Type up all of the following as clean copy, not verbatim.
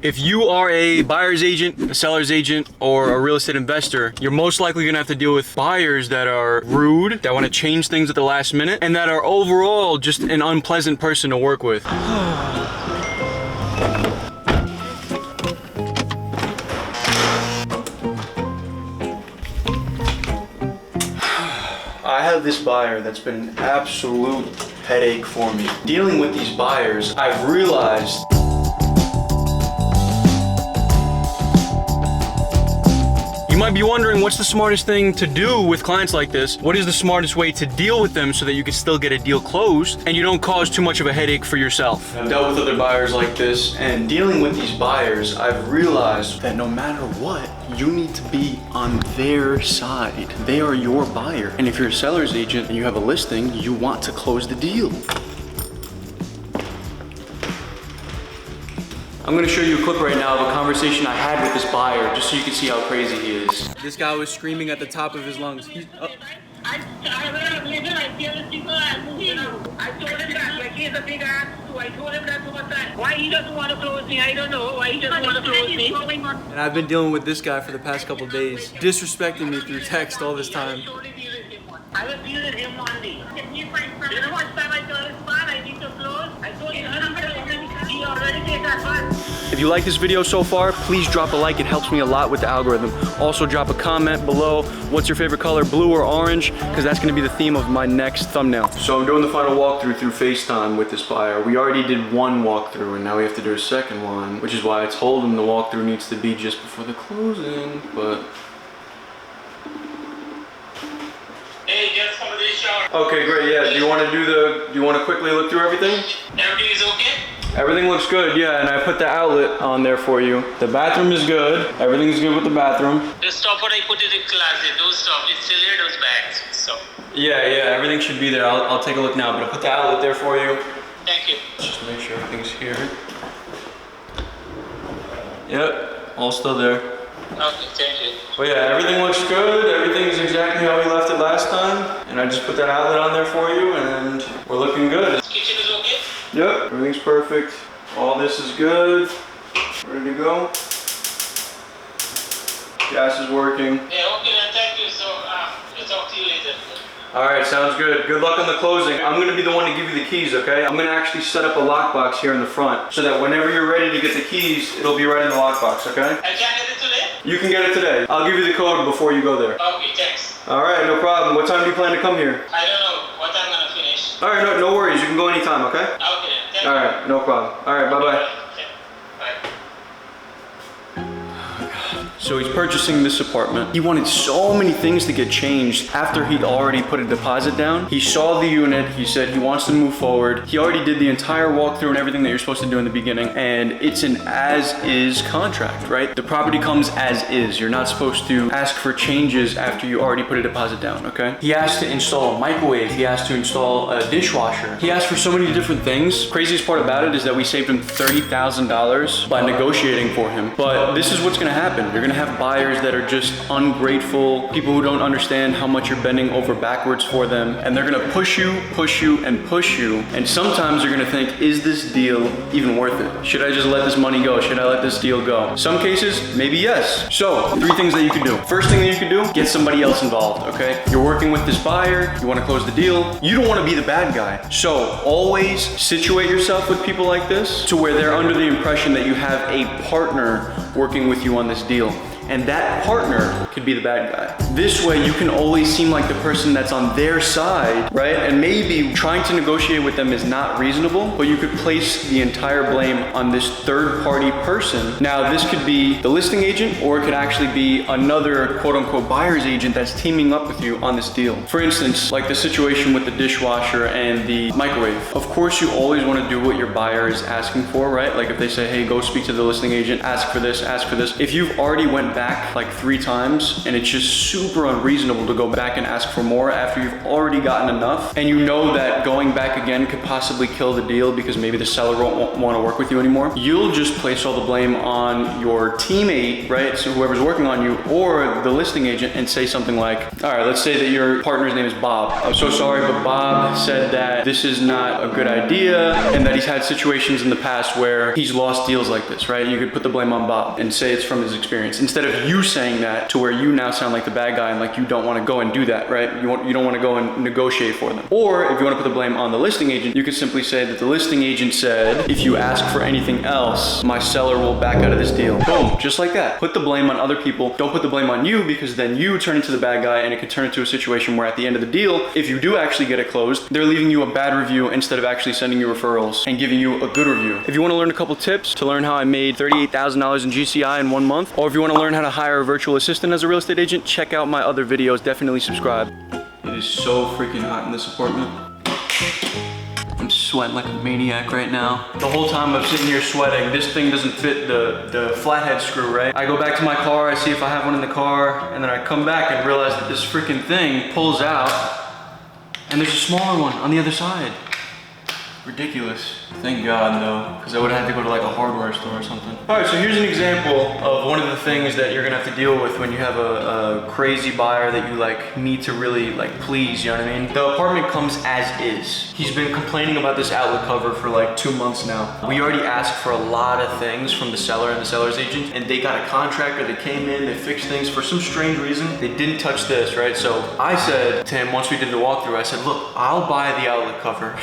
If you are a buyer's agent, a seller's agent, or a real estate investor, you're most likely gonna have to deal with buyers that are rude, that wanna change things at the last minute, and that are overall just an unpleasant person to work with. I have this buyer that's been an absolute headache for me. Dealing with these buyers, I've realized you might be wondering, what's the smartest thing to do with clients like this? What is the smartest way to deal with them so that you can still get a deal closed and you don't cause too much of a headache for yourself? I've dealt with other buyers like this, and dealing with these buyers, I've realized that no matter what, you need to be on their side. They are your buyer. And if you're a seller's agent and you have a listing, you want to close the deal. I'm gonna show you a clip right now of a conversation I had with this buyer, just so you can see how crazy he is. This guy was screaming at the top of his lungs. I told him that, like, he's a big ass too. I told him that so much time. Why he doesn't want to close me, I don't know. Why he doesn't want to close me. And I've been dealing with this guy for the past couple days, disrespecting me through text all this time. I will deal with him one day. You know what time I told his man I need to close? I told him he already did that one. If you like this video so far, please drop a like. It helps me a lot with the algorithm. Also drop a comment below. What's your favorite color, blue or orange? Because that's gonna be the theme of my next thumbnail. So I'm doing the final walkthrough through FaceTime with this buyer. We already did one walkthrough and now we have to do a second one, which is why I told him the walkthrough needs to be just before the closing, but... Hey, just come to the shower. Okay, great, yeah. Do you want to quickly look through everything? Everything is okay? Everything looks good, yeah, and I put the outlet on there for you. The bathroom is good. Everything's good with the bathroom. The stuff what I put in the closet, those stuff, it's still there, those bags. So. Yeah, everything should be there. I'll take a look now, but I'll put the outlet there for you. Thank you. Just make sure everything's here. Yep, all still there. Okay, thank you. But yeah, everything looks good. Everything's exactly how we left it last time. And I just put that outlet on there for you, and we're looking good. Kitchen is okay? Yep, everything's perfect. All this is good. Ready to go. Gas is working. Yeah, okay then, thank you. So, we'll talk to you later. All right, sounds good. Good luck on the closing. I'm gonna be the one to give you the keys, okay? I'm gonna actually set up a lockbox here in the front so that whenever you're ready to get the keys, it'll be right in the lockbox, okay? I can't get it today? You can get it today. I'll give you the code before you go there. Okay, thanks. All right, no problem. What time do you plan to come here? I don't know what I'm gonna finish. All right, no worries. You can go anytime, okay? Okay then, thank you. All right, no problem. All right, bye-bye. Okay, bye. So he's purchasing this apartment. He wanted so many things to get changed after he'd already put a deposit down. He saw the unit, he said he wants to move forward. He already did the entire walkthrough and everything that you're supposed to do in the beginning, and it's an as-is contract, right? The property comes as is. You're not supposed to ask for changes after you already put a deposit down, okay? He asked to install a microwave. He asked to install a dishwasher. He asked for so many different things. Craziest part about it is that we saved him $30,000 by negotiating for him. But this is what's gonna happen. You're gonna have buyers that are just ungrateful, people who don't understand how much you're bending over backwards for them, and they're gonna push you, and sometimes you're gonna think, is this deal even worth it? Should I just let this money go? Should I let this deal go? Some cases, maybe yes. So, 3 things that you can do. First thing that you can do, get somebody else involved, okay? You're working with this buyer, you wanna close the deal, you don't wanna be the bad guy. So, always situate yourself with people like this to where they're under the impression that you have a partner working with you on this deal. And that partner could be the bad guy. This way you can always seem like the person that's on their side, right? And maybe trying to negotiate with them is not reasonable, but you could place the entire blame on this third party person. Now this could be the listing agent, or it could actually be another quote unquote buyer's agent that's teaming up with you on this deal. For instance, like the situation with the dishwasher and the microwave. Of course you always wanna do what your buyer is asking for, right? Like if they say, hey, go speak to the listing agent, ask for this, ask for this. If you've already went back like 3 times, and it's just super unreasonable to go back and ask for more after you've already gotten enough, and you know that going back again could possibly kill the deal because maybe the seller won't want to work with you anymore. You'll just place all the blame on your teammate, right? So whoever's working on you, or the listing agent, and say something like, all right, let's say that your partner's name is Bob. I'm so sorry, but Bob said that this is not a good idea and that he's had situations in the past where he's lost deals like this, right? You could put the blame on Bob and say it's from his experience, instead of you saying that to where you now sound like the bad guy and like you don't want to go and do that, right? You don't want to go and negotiate for them. Or if you want to put the blame on the listing agent, you could simply say that the listing agent said, if you ask for anything else, my seller will back out of this deal. Boom, just like that. Put the blame on other people. Don't put the blame on you, because then you turn into the bad guy and it could turn into a situation where at the end of the deal, if you do actually get it closed, they're leaving you a bad review instead of actually sending you referrals and giving you a good review. If you want to learn a couple tips to learn how I made $38,000 in GCI in 1 month, or if you want to learn how to hire a virtual assistant as a real estate agent, check out my other videos. Definitely subscribe. It is so freaking hot in this apartment. I'm sweating like a maniac right now. The whole time I'm sitting here sweating, this thing doesn't fit the flathead screw, right? I go back to my car, I see if I have one in the car, and then I come back and realize that this freaking thing pulls out, and there's a smaller one on the other side. Ridiculous. Thank God though, because I would have had to go to like a hardware store or something. All right, so here's an example of one of the things that you're gonna have to deal with when you have a crazy buyer that you like need to really like please, you know what I mean? The apartment comes as is. He's been complaining about this outlet cover for like 2 months now. We already asked for a lot of things from the seller and the seller's agent, and they got a contractor, they came in, they fixed things. For some strange reason, they didn't touch this, right? So I said to him, once we did the walkthrough, I said, look, I'll buy the outlet cover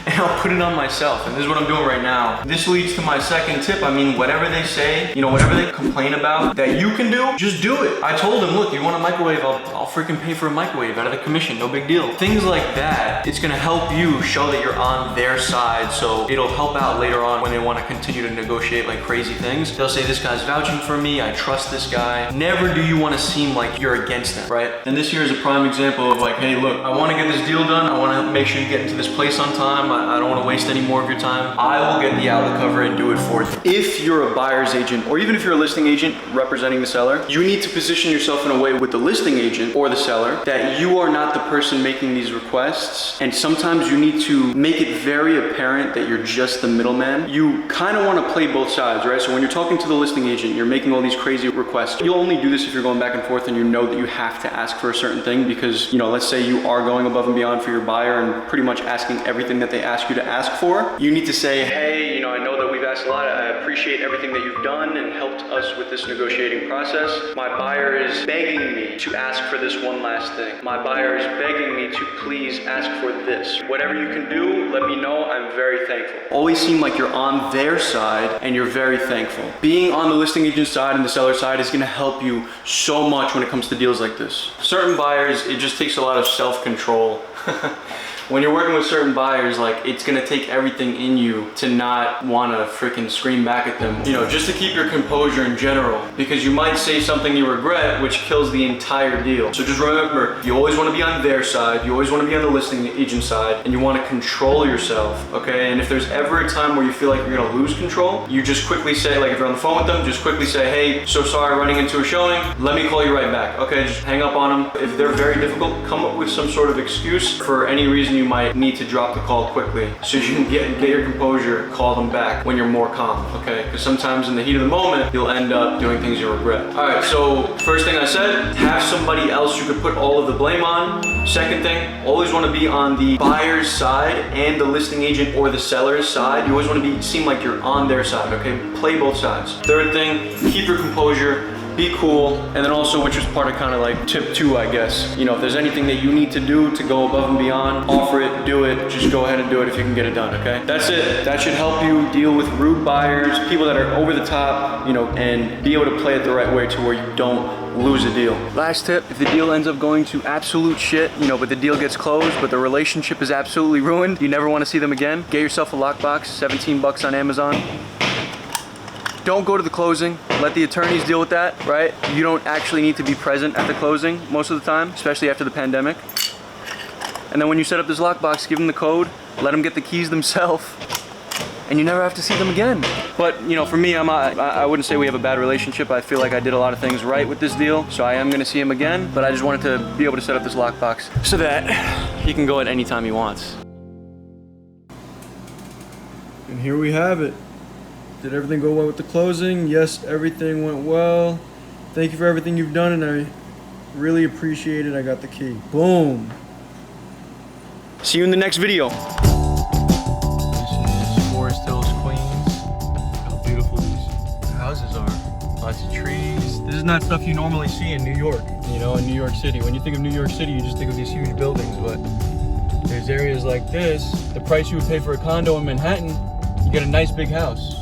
and I'll put it on myself. And this is what I'm doing right now. This leads to my second tip. I mean, whatever they say, you know, whatever they complain about that you can do, just do it. I told them, look, you want a microwave, I'll freaking pay for a microwave out of the commission, no big deal. Things like that, it's gonna help you show that you're on their side, so it'll help out later on when they wanna continue to negotiate like crazy things. They'll say, this guy's vouching for me, I trust this guy. Never do you wanna seem like you're against them, right? And this here is a prime example of like, hey, look, I wanna get this deal done, I wanna make sure you get into this place on time, I don't wanna waste any more of your time. I will get the outlet cover and do it for you. If you're a buyer's agent, or even if you're a listing agent representing the seller, you need to position yourself in a way with the listing agent or the seller that you are not the person making these requests. And sometimes you need to make it very apparent that you're just the middleman. You kind of want to play both sides, right? So when you're talking to the listing agent, you're making all these crazy requests. You'll only do this if you're going back and forth and you know that you have to ask for a certain thing because, you know, let's say you are going above and beyond for your buyer and pretty much asking everything that they ask you to ask for. You need to say, hey, you know, I know that we've asked a lot. I appreciate everything that you've done and helped us with this negotiating process. My buyer is begging me to ask for this one last thing. My buyer is begging me to please ask for this. Whatever you can do, let me know. I'm very thankful. Always seem like you're on their side and you're very thankful. Being on the listing agent side and the seller side is gonna help you so much when it comes to deals like this. Certain buyers, it just takes a lot of self-control. When you're working with certain buyers, like, it's gonna take everything in you to not wanna freaking scream back at them. You know, just to keep your composure in general, because you might say something you regret, which kills the entire deal. So just remember, you always wanna be on their side, you always wanna be on the listing agent side, and you wanna control yourself, okay? And if there's ever a time where you feel like you're gonna lose control, you just quickly say, like if you're on the phone with them, just quickly say, hey, so sorry running into a showing, let me call you right back, okay? Just hang up on them. If they're very difficult, come up with some sort of excuse for any reason you might need to drop the call quickly so you can get your composure, call them back when you're more calm, okay? Because sometimes in the heat of the moment, you'll end up doing things you regret. All right, so first thing I said, have somebody else you could put all of the blame on. Second thing, always want to be on the buyer's side and the listing agent or the seller's side. You always want to seem like you're on their side, okay? Play both sides. Third thing, keep your composure. Be cool, and then also, which is part of kind of like tip 2, I guess. You know, if there's anything that you need to do to go above and beyond, offer it, do it, just go ahead and do it if you can get it done, okay? That's it. That should help you deal with rude buyers, people that are over the top, you know, and be able to play it the right way to where you don't lose a deal. Last tip, if the deal ends up going to absolute shit, you know, but the deal gets closed, but the relationship is absolutely ruined, you never want to see them again, get yourself a lockbox, 17 bucks on Amazon. Don't go to the closing. Let the attorneys deal with that, right? You don't actually need to be present at the closing most of the time, especially after the pandemic. And then when you set up this lockbox, give them the code, let them get the keys themselves, and you never have to see them again. But you know, for me, I wouldn't say we have a bad relationship. I feel like I did a lot of things right with this deal, so I am gonna see him again. But I just wanted to be able to set up this lockbox so that he can go at any time he wants. And here we have it. Did everything go well with the closing? Yes, everything went well. Thank you for everything you've done, and I really appreciate it. I got the key. Boom. See you in the next video. This is Forest Hills, Queens. How beautiful these houses are. Lots of trees. This is not stuff you normally see in New York, you know, in New York City. When you think of New York City, you just think of these huge buildings, but there's areas like this. The price you would pay for a condo in Manhattan, you get a nice big house.